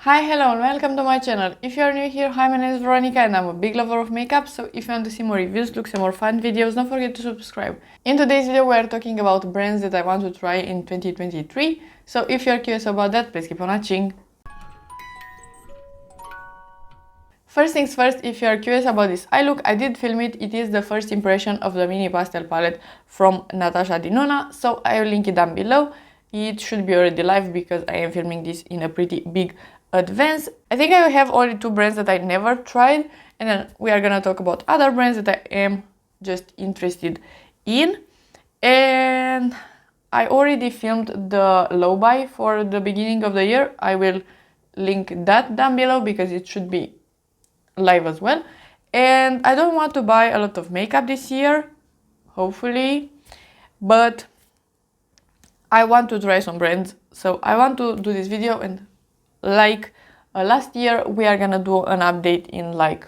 Hi, hello and welcome to my channel. If you are new here, hi, my name is Veronica and I'm a big lover of makeup, so if you want to see more reviews, looks and more fun videos, don't forget to subscribe. In today's video we are talking about brands that I want to try in 2023, so if you are curious about that, please keep on watching. First things first, if you are curious about this eye look, I did film it. It is the first impression of the mini pastel palette from Natasha Denona, so I will link it down below. It should be already live because I am filming this in a pretty big advance. I think I have only two brands that I never tried, and then we are gonna talk about other brands that I am just interested in. And I already filmed the low buy for the beginning of the year. I will link that down below because it should be live as well. And I don't want to buy a lot of makeup this year, hopefully, but I want to try some brands, so I want to do this video. And like last year, we are gonna do an update in like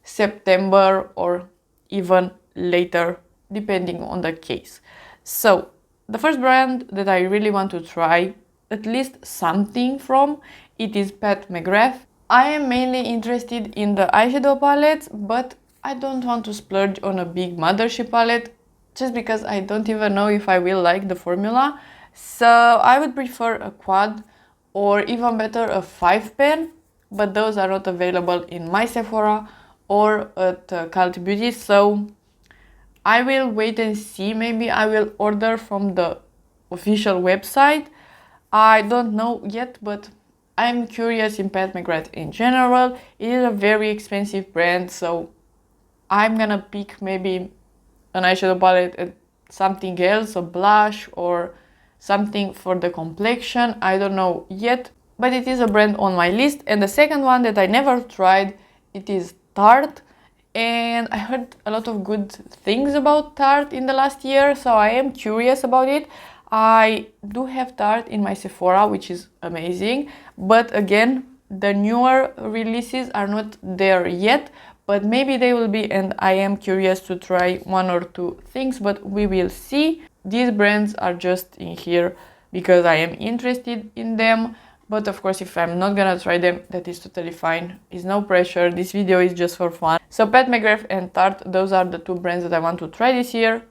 September or even later, depending on the case. So the first brand that I really want to try at least something from, it is Pat McGrath. I am mainly interested in the eyeshadow palettes, but I don't want to splurge on a big mothership palette just because I don't even know if I will like the formula. So I would prefer a quad or even better a 5 pen, but those are not available in my Sephora or at Cult Beauty, so I will wait and see. Maybe I will order from the official website. I don't know yet, but I'm curious in Pat McGrath in general. It is a very expensive brand, so I'm gonna pick maybe an eyeshadow palette and something else, a blush or something for the complexion. I don't know yet, but it is a brand on my list. And the second one that I never tried, it is Tarte. And I heard a lot of good things about Tarte in the last year, so I am curious about it. I do have Tarte in my Sephora, which is amazing, but again, the newer releases are not there yet, but maybe they will be, and I am curious to try one or two things, but we will see. These brands are just in here because I am interested in them, but of course if I'm not gonna try them, that is totally fine. It's no pressure, this video is just for fun. So Pat McGrath and Tarte, those are the two brands that I want to try this year.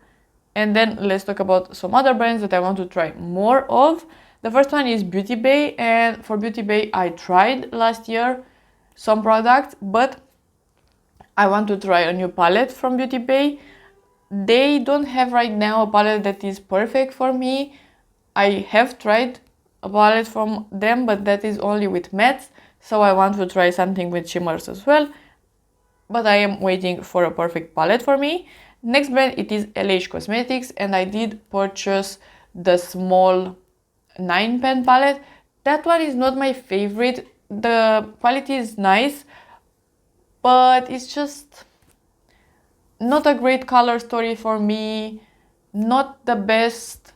And then let's talk about some other brands that I want to try more of. The first one is Beauty Bay, and for Beauty Bay I tried last year some products, but I want to try a new palette from Beauty Bay. They don't have right now a palette that is perfect for me. I have tried a palette from them, but that is only with mattes, so I want to try something with shimmers as well, but I am waiting for a perfect palette for me. Next brand, it is LH Cosmetics, and I did purchase the small 9 pen palette. That one is not my favorite. The quality is nice, but it's just not a great color story for me, not the best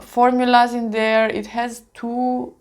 formulas in there. It has two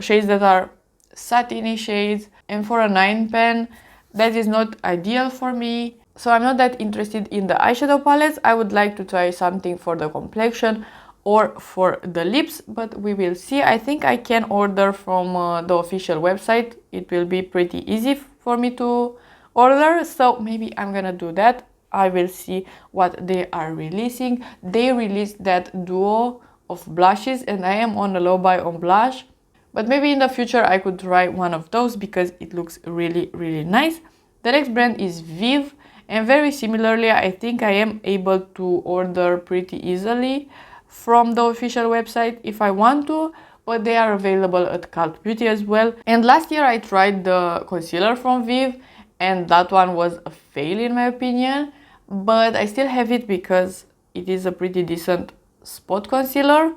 shades that are satiny shades, and for a 9 pen, that is not ideal for me. So I'm not that interested in the eyeshadow palettes. I would like to try something for the complexion or for the lips, but we will see. I think I can order from the official website. It will be pretty easy for me to order, so maybe I'm gonna do that. I will see what they are releasing. They released that duo of blushes, and I am on a low buy on blush, but maybe in the future I could try one of those because it looks really, really nice. The next brand is Viv, and very similarly, I think I am able to order pretty easily from the official website if I want to, but they are available at Cult Beauty as well. And last year I tried the concealer from Viv, and that one was a fail in my opinion, but I still have it because it is a pretty decent spot concealer.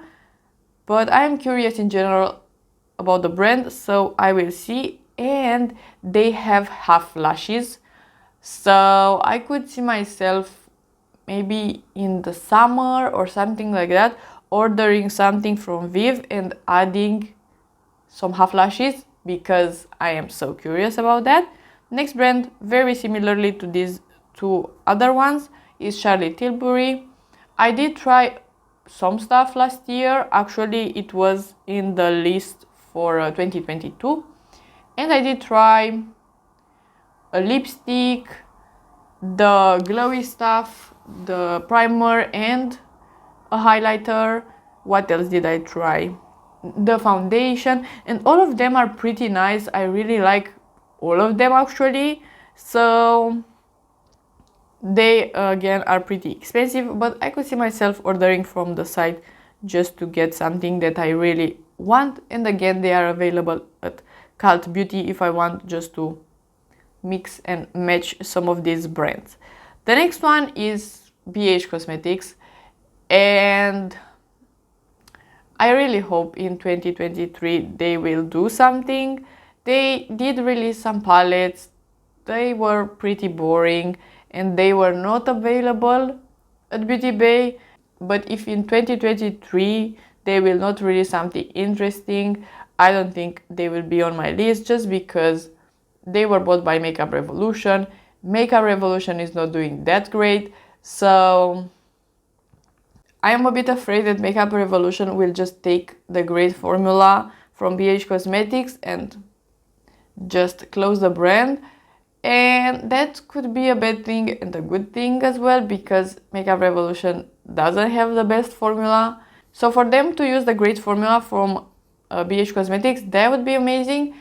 But I am curious in general about the brand, so I will see. And they have half lashes, so I could see myself maybe in the summer or something like that ordering something from Viv and adding some half lashes because I am so curious about that. Next brand, very similarly to these two other ones, is Charlotte Tilbury. I did try some stuff last year. Actually, it was in the list for 2022. And I did try a lipstick, the glowy stuff, the primer, and a highlighter. What else did I try? The foundation, and all of them are pretty nice. I really like all of them actually. So they again are pretty expensive, but I could see myself ordering from the site just to get something that I really want. And again, they are available at Cult Beauty if I want just to mix and match some of these brands. The next one is BH Cosmetics, and I really hope in 2023 they will do something. They did release some palettes. They were pretty boring and they were not available at Beauty Bay. But if in 2023 they will not release something interesting, I don't think they will be on my list, just because they were bought by Makeup Revolution. Makeup Revolution is not doing that great, so I am a bit afraid that Makeup Revolution will just take the great formula from BH Cosmetics and just close the brand. And that could be a bad thing and a good thing as well, because Makeup Revolution doesn't have the best formula. So for them to use the great formula from BH Cosmetics, that would be amazing.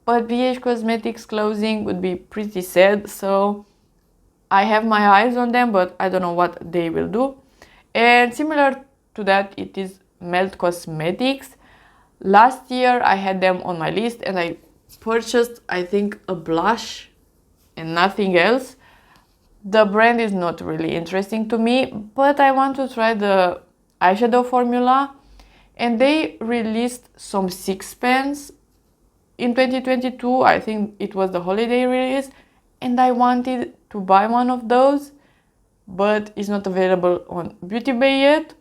But BH Cosmetics closing would be pretty sad. So I have my eyes on them, but I don't know what they will do. And similar to that, it is Melt Cosmetics. Last year I had them on my list and I purchased, I think, a blush and nothing else. The brand is not really interesting to me, but I want to try the eyeshadow formula. And they released some 6 pens in 2022. I think it was the holiday release, and I wanted to buy one of those, but it's not available on Beauty Bay yet.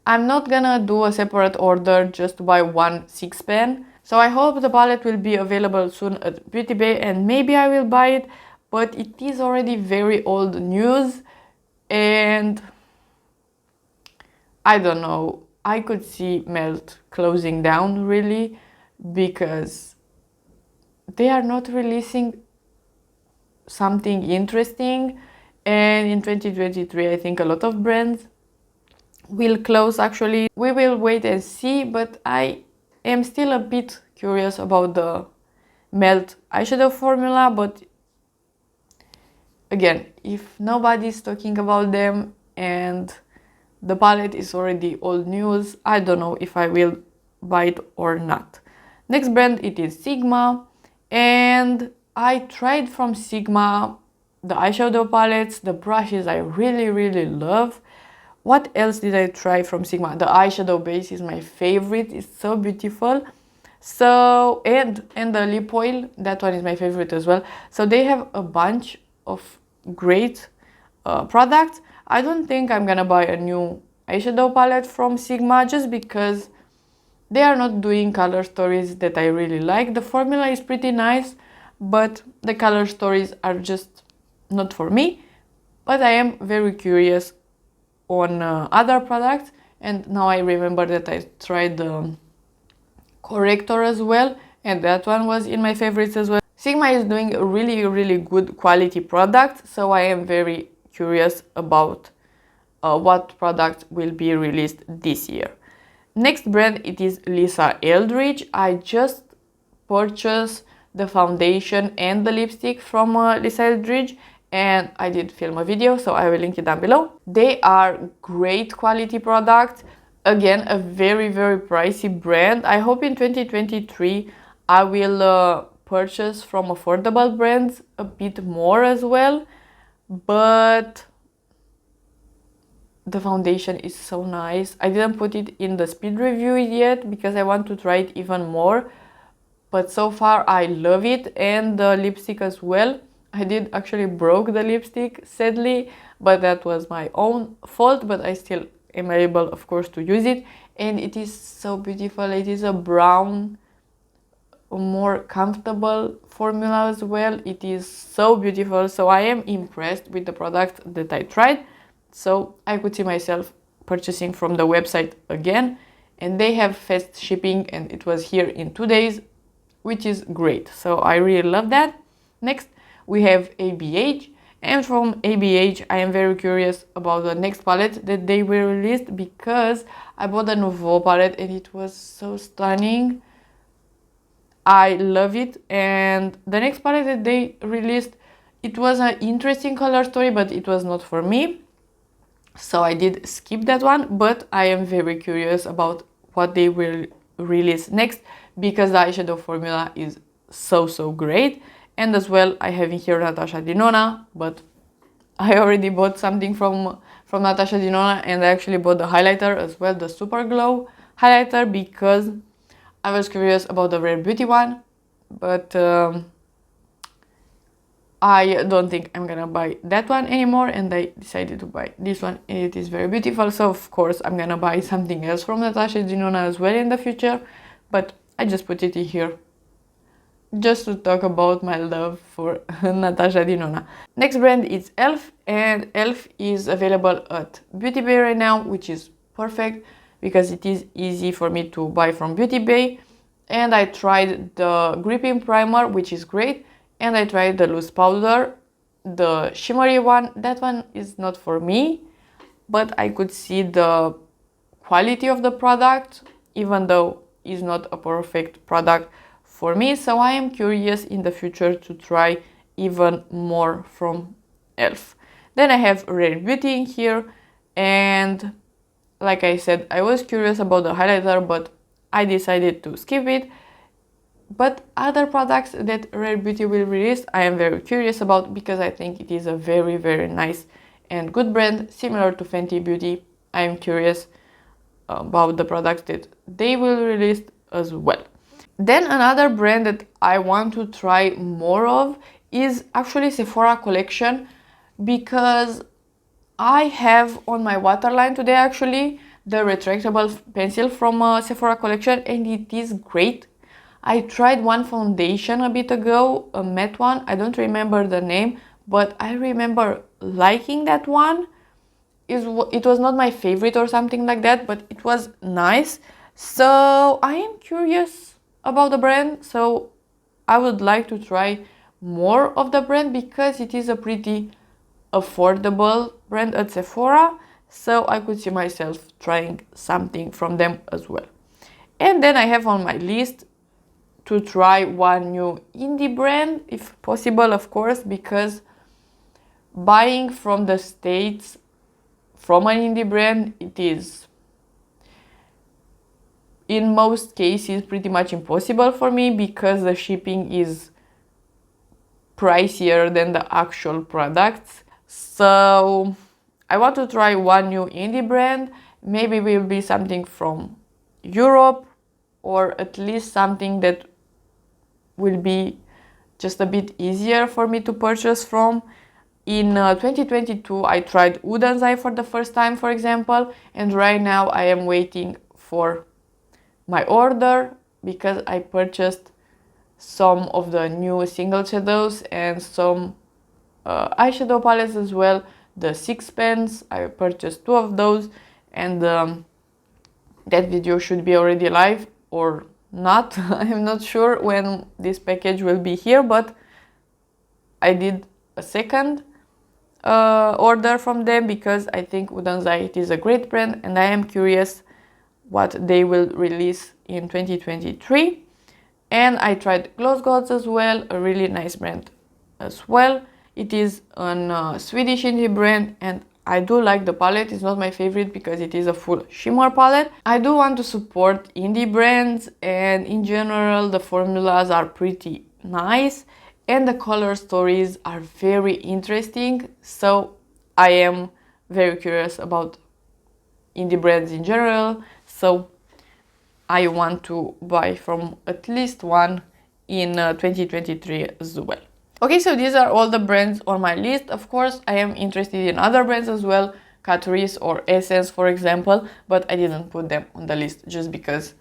I'm not gonna do a separate order just to buy one 6 pen. So I hope the palette will be available soon at Beauty Bay and maybe I will buy it, but it is already very old news and I don't know. I could see Melt closing down really, because they are not releasing something interesting. And in 2023, I think a lot of brands will close actually. We will wait and see, but I am still a bit curious about the Melt eyeshadow formula. But again, if nobody's talking about them and the palette is already old news, I don't know if I will buy it or not. Next brand, it is Sigma, and I tried from Sigma the eyeshadow palettes, the brushes I really love. What else did I try from Sigma? The eyeshadow base is my favorite. It's so beautiful. So and the lip oil, that one is my favorite as well. So they have a bunch of great products. I don't think I'm gonna buy a new eyeshadow palette from Sigma, just because they are not doing color stories that I really like. The formula is pretty nice, but the color stories are just not for me. But I am very curious on other products, and now I remember that I tried the corrector as well, and that one was in my favorites as well. Sigma is doing a really good quality product, so I am very curious about what product will be released this year. Next brand, it is Lisa Eldridge. I just purchased the foundation and the lipstick from Lisa Eldridge, and I did film a video, so I will link it down below. They are great quality products. Again, a very pricey brand. I hope in 2023 I will purchase from affordable brands a bit more as well, but the foundation is so nice. I didn't put it in the speed review yet because I want to try it even more, but so far I love it. And the lipstick as well. I did actually broke the lipstick, sadly, but that was my own fault, but I still am able, of course, to use it. And it is so beautiful. It is a brown, more comfortable formula as well. It is so beautiful. So I am impressed with the product that I tried. So I could see myself purchasing from the website again. and they have fast shipping, and it was here in 2 days, which is great. So I really love that. Next, we have ABH, and from ABH I am very curious about the next palette that they will release, because I bought the Nouveau palette and it was so stunning. I love it. And the next palette that they released, it was an interesting color story, but it was not for me, so I did skip that one. But I am very curious about what they will release next, because the eyeshadow formula is so great. And as well, I have in here Natasha Denona, but I already bought something from Natasha Denona, and I actually bought the highlighter as well, the Super Glow highlighter, because I was curious about the Rare Beauty one, but I don't think I'm gonna buy that one anymore, and I decided to buy this one, and it is very beautiful. So of course I'm gonna buy something else from Natasha Denona as well in the future, but I just put it in here just to talk about my love for Natasha Denona. Next brand is ELF, and ELF is available at Beauty Bay right now, which is perfect because it is easy for me to buy from Beauty Bay. And I tried the gripping primer, which is great, and I tried the loose powder, the shimmery one. That one is not for me, but I could see the quality of the product, even though it's not a perfect product for me. So I am curious in the future to try even more from ELF. Then I have Rare Beauty in here, and like I said, I was curious about the highlighter, but I decided to skip it. But other products that Rare Beauty will release, I am very curious about, because I think it is a very nice and good brand, similar to Fenty Beauty. I am curious about the products that they will release as well. Then another brand that I want to try more of is actually Sephora collection, because I have on my waterline today actually the retractable pencil from Sephora collection, and it is great. I tried one foundation a bit ago, a matte one. I don't remember the name, but I remember liking that one. It was not my favorite or something like that, but it was nice. So I am curious about the brand, so I would like to try more of the brand, because it is a pretty affordable brand at Sephora, so I could see myself trying something from them as well. And then I have on my list to try one new indie brand, if possible, of course, because buying from the States from an indie brand, it is in most cases pretty much impossible for me, because the shipping is pricier than the actual products. So I want to try one new indie brand. Maybe it will be something from Europe, or at least something that will be just a bit easier for me to purchase from. In 2022 I tried Huda for the first time, for example, and right now I am waiting for my order, because I purchased some of the new single shadows and some eyeshadow palettes as well. The 6 pens, I purchased 2 of those, and that video should be already live or not. I'm not sure when this package will be here, but I did a second order from them, because I think Huda is a great brand, and I am curious what they will release in 2023. And I tried Gloss Gods as well, a really nice brand as well. It is a Swedish indie brand, and I do like the palette. It's not my favorite because it is a full shimmer palette. I do want to support indie brands, and in general the formulas are pretty nice and the color stories are very interesting. So I am very curious about indie brands in general, so I want to buy from at least one in 2023 as well. Okay, so these are all the brands on my list. Of course, I am interested in other brands as well, Catrice or Essence, for example, but I didn't put them on the list just because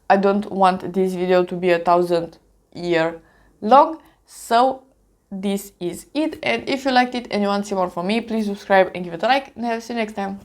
I don't want this video to be 1,000-year long. So this is it, and if you liked it and you want to see more from me, please subscribe and give it a like, and I'll see you next time.